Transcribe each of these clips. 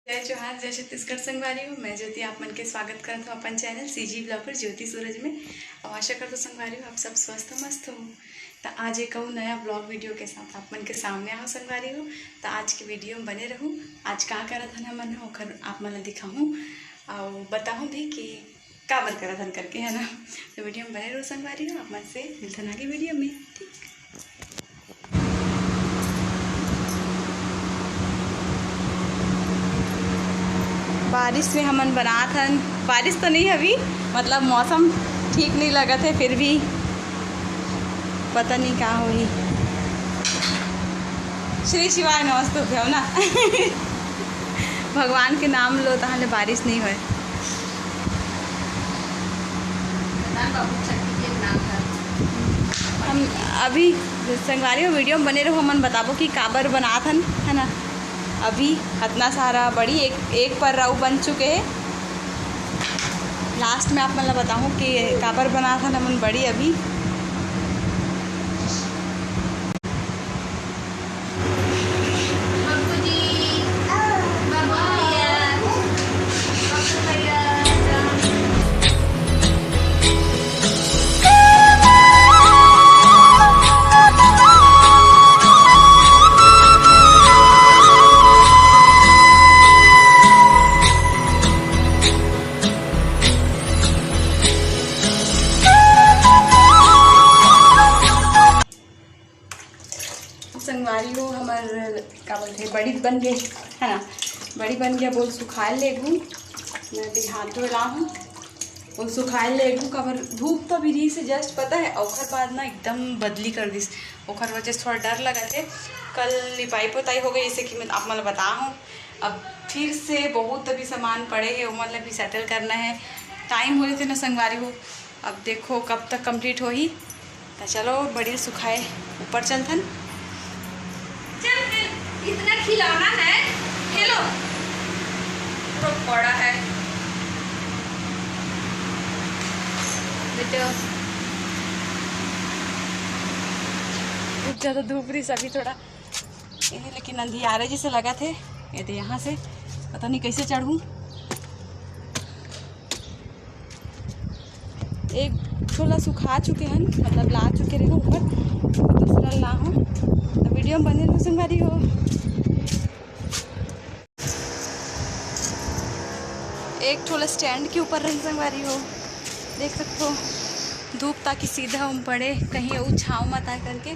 जय जोहार, जय छत्तीसगढ़ संगवारी हूँ। मैं ज्योति आप मन के स्वागत करता हूँ अपन चैनल सीजी ब्लॉगर ज्योति सूरज में। और आशा करता संगवारी हूँ आप सब स्वस्थ हो, मस्त हो। तो आज एक और नया ब्लॉग वीडियो के साथ आप मन के सामने आओ संगवारी हूँ। तो आज के वीडियो में बने रहूँ। आज का करत हन मन होकर आप मन दिखाऊँ और बताऊँ भी कि का बर करत हन करके, है ना। तो वीडियो में बने रहो संगवारी हूँ। आप मन से मिलते आगे वीडियो में, ठीक। बारिश में हमन बनात हन। बारिश तो नहीं अभी, मतलब मौसम ठीक नहीं लगा थे, फिर भी पता नहीं क्या होई। श्री शिवाय नमस्ते हो ना। भगवान के नाम लो ताहले बारिश नहीं होए। हम अभी संगवारी में वीडियो में बने रहो। हमन बताबो कि काबर बनात हन, है ना। अभी इतना सारा बड़ी एक पर राउ बन चुके हैं। लास्ट में आप मतलब बताऊँ कि काबर बना था नमन बड़ी अभी। संगवारी हो हमार का बोलते बड़ी बन गए, है ना। बड़ी बन गया बोल सुखाए लेगू। मैं भी हाथ धो रहा हूँ वो सुखाए लेगू। कबर धूप तो भी से जस्ट पता है ओखर बाद ना एकदम बदली कर दिस। ओखर वजह से थोड़ा डर लगा थे। कल लिपाई पोताई हो गई, जैसे कि मैं आप मतलब बता हूँ। अब फिर से बहुत अभी सामान पड़े हैं, वो मतलब भी सेटल करना है। टाइम हो रहे थे ना संगवारी हो। अब देखो कब तक कंप्लीट हो ही। तो चलो बड़ी सुखाए ऊपर चलथन। इतना खिलौना है, हेलो तो बड़ा है बेटा। बहुत ज़्यादा धूप रही सभी थोड़ा इन्हें, लेकिन अंधियारे जैसे लगा थे। ये तो यहाँ से पता नहीं कैसे चढ़ूँ। एक छोला सुखा चुके हैं, मतलब ला चुके रहे ऊपर। दूसरा ला हूँ तो वीडियो में बने रहो संगवारी हो। एक छोला स्टैंड के ऊपर रही संगवारी हो, देख सकते हो। धूप ताकि सीधा हम पड़े कहीं वो छाँव मत आ करके।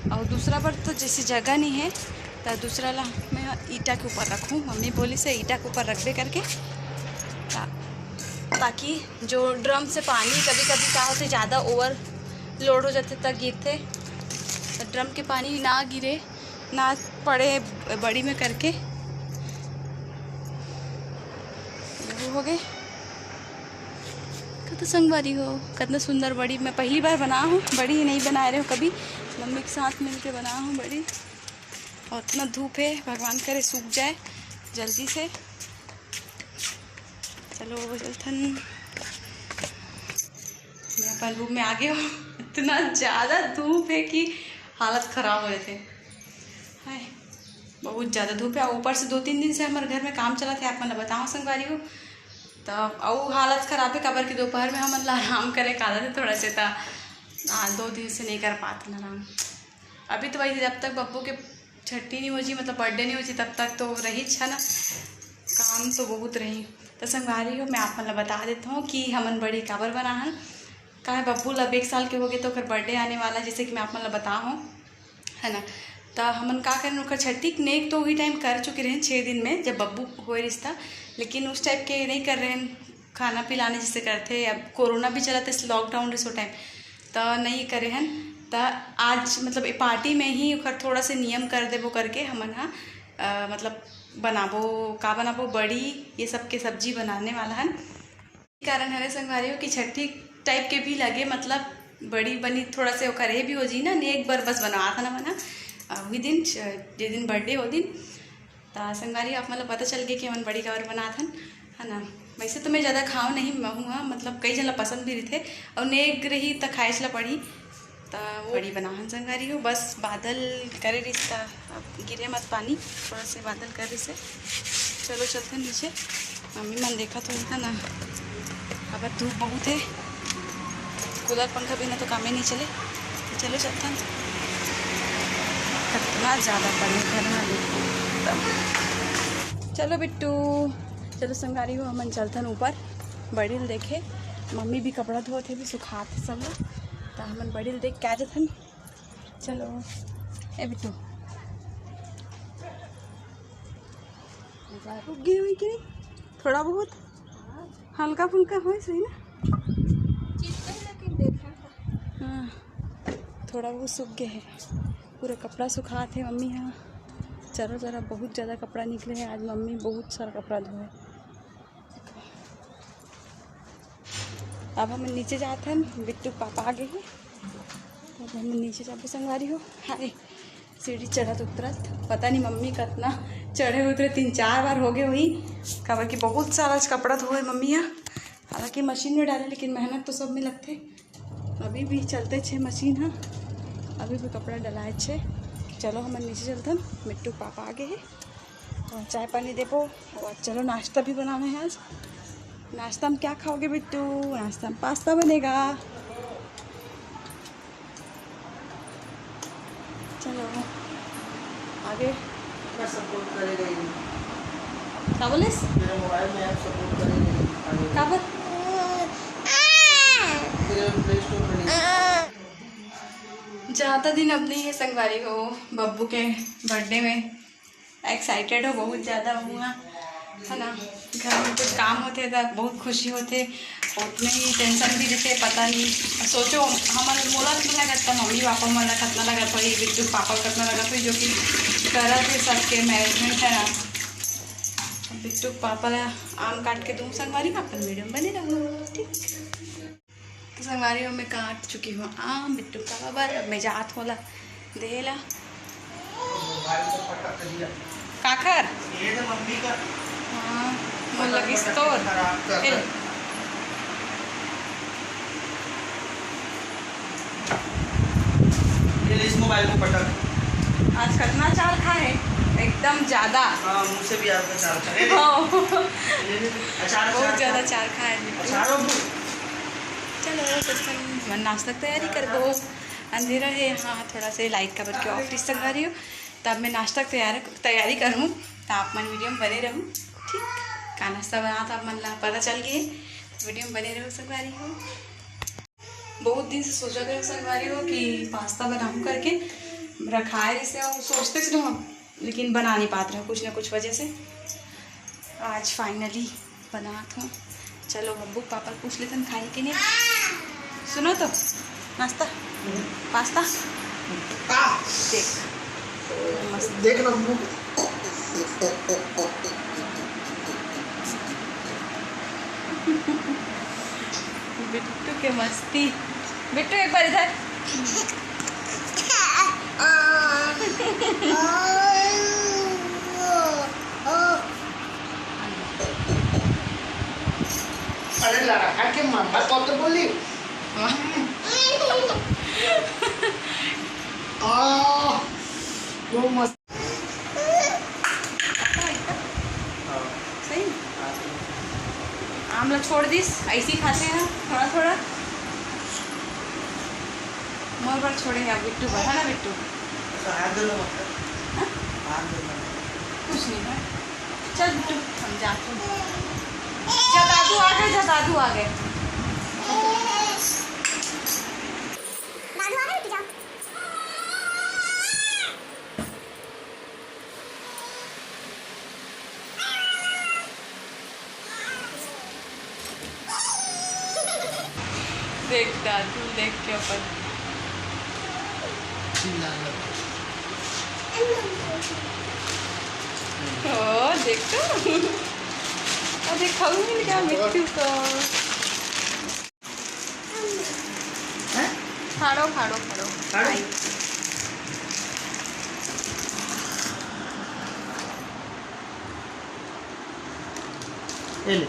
और दूसरा पर तो जैसे जगह नहीं है तो दूसरा ला मैं ईटा के ऊपर रखूँ। मम्मी बोली से ईटा के ऊपर रख दे करके, ताकि जो ड्रम से पानी कभी कभी क्या होते ज़्यादा ओवर लोड हो जाते तब गिरते, तो ड्रम के पानी ना गिरे ना पड़े बड़ी में करके। हो गए तो संगवारी हो कितना सुंदर बड़ी। मैं पहली बार बना हूँ, बड़ी ही नहीं बना रहे हो कभी। मम्मी के साथ मिलके बना हूँ बड़ी। और इतना धूप है, भगवान करे सूख जाए जल्दी से। चलो चलथन, मैं अपन रूम में आ गए हो। इतना ज़्यादा धूप है कि हालत ख़राब हो रहे थे। हाय बहुत ज़्यादा धूप है। ऊपर से 2-3 दिन से हमारे घर में काम चला था, आप मैंने बताओ संगवारी हो। तब और हालत ख़राब है कबर की। दोपहर में हम आराम करें काला थे थोड़ा से था। 2 दिन से नहीं कर पाते ना आराम। अभी तो वही जब तक बब्बू के छुट्टी नहीं हो जी, मतलब बर्थडे नहीं हो जी, तब तक तो रही छा ना, काम तो बहुत रही। तो संगवारी हो मैं आप मतलब बता देता हूँ कि हमन बड़ी काबर बना हन। कहा बब्बू लब 1 साल के हो गए तो फिर बर्थडे आने वाला, जैसे कि मैं आप मतलब बता हूँ, है ना। तो हमन का करें उनका छठी नेक तो वही टाइम कर चुके रहे 6 दिन में जब बब्बू हुए रिश्ता। लेकिन उस टाइप के नहीं कर रहे हैं खाना पिलाने जैसे करते। अब कोरोना भी चला था, लॉकडाउन रिसो टाइम तो नहीं करे हैं। तो आज मतलब पार्टी में ही थोड़ा से नियम कर देबो करके हमन हाँ मतलब बनाबो का बनाबो बड़ी ये सब के सब्जी बनाने वाला है। कारण है संगवारी हो कि छठी टाइप के भी लगे, मतलब बड़ी बनी थोड़ा से करे भी हो जी ना। एक बार बस बनवा था ना मना वही दिन जिस दिन बर्थडे हो दिन। तो संगवारी आप मतलब पता चल गया कि हम बड़ी काबर बना था, है ना। वैसे तो मैं ज़्यादा खाऊँ नहीं हुआ, मतलब कई जन पसंद भी रहे और नेक रही तो खाए चला पड़ी। तो बड़ी बनाहन संगवारी हो। बस बादल करे रिश्ता, अब गिरे मत पानी, थोड़ा से बादल करे से चलो चलते नीचे। मम्मी मन देखा तो था ना, अब धूप बहुत है, कूलर पंखा बिना तो काम ही नहीं चले। चलो चलते हैं। कितना ज़्यादा पड़े घर में देखो। चलो बिट्टू, चलो संगारी हो, हम चलते हैं ऊपर बड़ील देखे। मम्मी भी कपड़ा धोते भी सुखाते सब लोग, तो हम बड़ील देख के आ जाते। चलो ए बिट्टू, रुक गई हुई कि नहीं, थोड़ा बहुत हल्का फुल्का हो सही ना। हाँ थोड़ा बहुत सूख गए हैं, पूरा कपड़ा सुखाते हैं मम्मी। हाँ चलो ज़रा, बहुत ज़्यादा कपड़ा निकले हैं आज, मम्मी बहुत सारा कपड़ा धोए। अब हम नीचे जाते हैं, बिट्टू पापा आ गए हैं, अब हम नीचे जाते संगवारी हो। हाय सीढ़ी चढ़त उतरत, पता नहीं मम्मी कितना चढ़े उतरे, 3-4 बार हो गए वही, खबर कि बहुत सारा कपड़ा धोए मम्मी यहाँ। हालांकि मशीन में डाले, लेकिन मेहनत तो सब में लगते। अभी भी चलते छे मशीन। हाँ अभी भी कपड़ा डलाए छे। चलो हम नीचे चलते हैं, बिट्टू पापा आ गए हैं और चाय पानी देबो। और चलो नाश्ता भी बनाना है आज। नाश्ता में क्या खाओगे बिट्टू? नाश्ता में पास्ता बनेगा। चलो आगे। सपोर्ट करेगा ही नहीं। क्या बोलिस? मेरे मोबाइल में ऐप सपोर्ट करेगा ही नहीं। क्या बोल? तेरे प्ले स्टोर पे नहीं। ज़्यादा दिन अब नहीं है संगवारी हो, बब्बू के बर्थडे में एक्साइटेड हो बहुत ज़्यादा हुआ है ना। घर में कुछ काम होते तो बहुत खुशी होते, उतने ही टेंशन भी देते, पता नहीं सोचो हमारे मोला कितना लगता, मम्मी पापा मोला कितना लगा था, ये बिट्टू पापा कितना लगा था, जो कि करा थे सबके मैनेजमेंट है ना। बिट्टू पापा आम काट के दूँ संगवारी, अपन वीडियो बने रहूँ ठीक। तो संगवारी में काट चुकी हूँ आम, बिट्टू पापा बार अब मैं जात होला देला काकर। ये तो मम्मी का। हाँ वो लगी स्टोर। ये ले इस मोबाइल को पटक। आज कितना चार खाए एकदम ज़्यादा। हाँ मुँह से भी आपका चार करे। अचार बहुत ज़्यादा चार खाए। अचार चलो मन नाश्ता तैयारी कर दो, अंधेरा है हाँ, थोड़ा से लाइट कवर के ऑफिस तक आ रही हो, तब मैं नाश्ता तैयारी करूँ, तो आप मन वीडियो में बने रहूँ ठीक। का नाश्ता बना था मन ला पता चल गए, वीडियो में बने रहो संगवारी हो। बहुत दिन से सोचा करो संगवारी हो कि पास्ता बनाऊँ करके रखाए जैसे, और सोचते थे हम लेकिन बना नहीं पाते हैं कुछ ना कुछ वजह से। आज फाइनली बना था। चलो बब्बू पापा पूछ लेते हैं खाए कि नहीं। सुनो तो नाश्ता पास्ता देख मस्त देख लो। बिट्टू के मस्ती। बिट्टू एक बार इधर। अरे लड़ा के मम्मा कब तो बोली वो मस्त सही। आमला छोड़ दिस, ऐसे ही खाते हैं थोड़ा थोड़ा। मोर बार छोड़ेंगे आप बिट्टू पर, है ना बिट्टू? हाथ धो लो मत। हाँ? हाथ धो लो। कुछ नहीं है। चल बिट्टू हम जाते हैं। जा दादू आ गए, जा दादू आ गए। देख दादू देख के ऊपर ओ देख तो अरे खाऊंगी क्या मिट्टू को। फाड़ो फाड़ो फाड़ो फाड़ो। ये ले।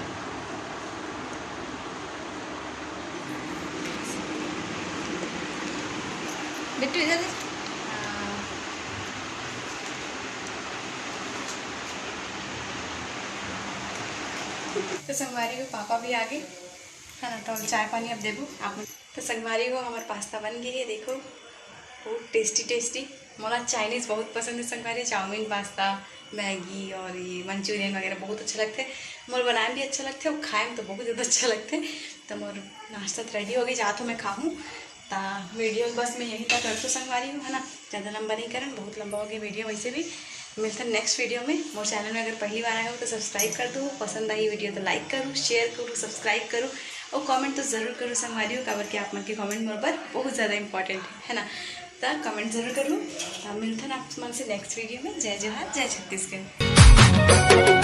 बिट्टू इधर देख। तो संगवारी को पापा भी आ गए है ना, तो चाय पानी अब देबू आप। तो संगवारी को हमारे पास्ता बन गई है, देखो बहुत टेस्टी टेस्टी। मोला चाइनीज़ बहुत पसंद है संगवारी, चाउमीन पास्ता मैगी और ये मंचूरियन वगैरह बहुत अच्छा लगते हैं। मोर बनाए भी अच्छा लगते हैं और खाए में तो बहुत ज़्यादा अच्छा लगते हैं। तो मोर नाश्ता तो रेडी हो गई, जा तो मैं खाऊँ ता वीडियो बस मैं यहीं तक रखूँ संगवारी हूँ है ना, ज़्यादा लंबा नहीं करन, बहुत लंबा हो गया वीडियो वैसे भी। मिलते हैं नेक्स्ट वीडियो में। मोर चैनल में अगर पहली बार आए हो तो सब्सक्राइब कर दो, पसंद आई वीडियो तो लाइक करूँ, शेयर करूँ, सब्सक्राइब करूँ और कमेंट तो ज़रूर करूँ संगवारी हो, काबर कि आप मन के कमेंट मोर पर बहुत ज़्यादा इंपॉर्टेंट है ना। तो कमेंट ज़रूर करूँ। मिलते हैं आप मन से नेक्स्ट वीडियो में। जय जोहार, जय छत्तीसगढ़।